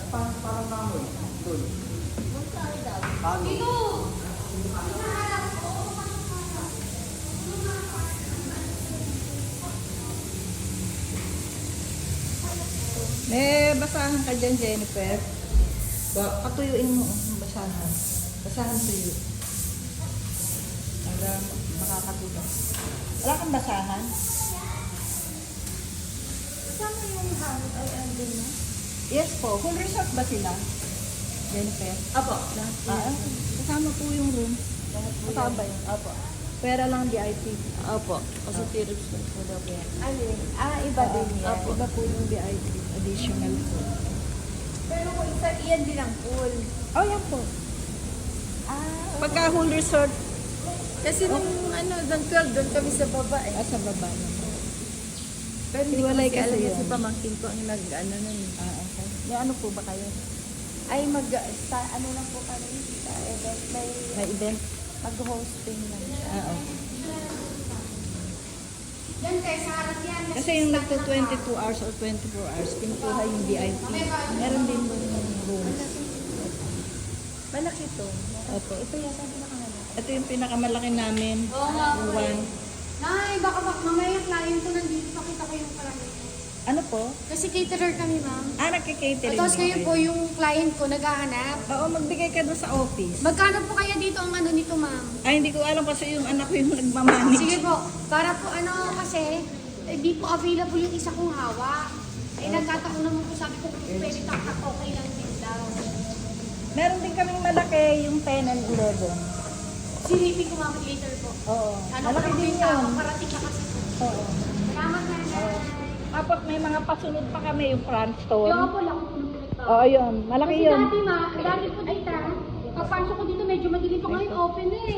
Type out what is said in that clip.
Parang namin. Doon. Ano? May basahan ka dyan, Jennifer. Patuyuin mo ang basahan. Basahan tuyo. Para makakatugas. Wala kang basahan? Kasama yung hangit ay andun na? Yes po. Full resort ba sila? Jennifer? Apo. Kasama po yung room. Kasama ba yun? Apo. Pera lang VIP. Opo. Kasi tirip po daw po yan. Alin? Iba din yan. Opo. Iba po yung VIP. Additional po. Pero kung isa, iyan din ang pool. Oh, yan po. Pagka whole resort, Kasi nung doon 12, doon kami sa baba eh. sa baba naman. Pero hindi ko Hiwalay kasi kasi alam yun. kasi pamangkin ko ang nun eh. Okay. May ano po ba kayo? Ay ano lang po kami sa event. May event? Mag-hosting lang siya. Okay. Kasi yung nagto 22 hours or 24 hours, kinukuha yung VIP. Meron din yung rooms. Malaki to. Opo. Ito yata pinakamalaki. Ito yung pinakamalaki namin. Oo nga po Yung eh. one. Nay, baka mamaya client ko nandito, pakita ko yung parang. Ano po? Kasi caterer kami, ma'am. Nagkikatering. Tapos ngayon kayo. po yung client ko naghahanap. Oo, magbigay ka doon sa office. Magkano po kaya dito ang ano nito, ma'am? Ay, hindi ko alam kasi yung anak ko yung nagmamanage. Sige po, para po kasi, di po available yung isa kong hawak. Nagkataon naman po sabi ko, pwede tak okay lang din daw. Meron din kaming malaki, yung 10 and 11. Silipin ko ma'am later po. Oo. Ano Malaki ko din din yun. parating na kasi po. Oo. Salamat na. Tapos may mga pasunod pa kami, yung front store. Yung po lang po nagpapagawa. Oo, yun. Malaki Kasi yun. dati po dito, pagpasok ko dito medyo madilim pa ngayon, open na eh.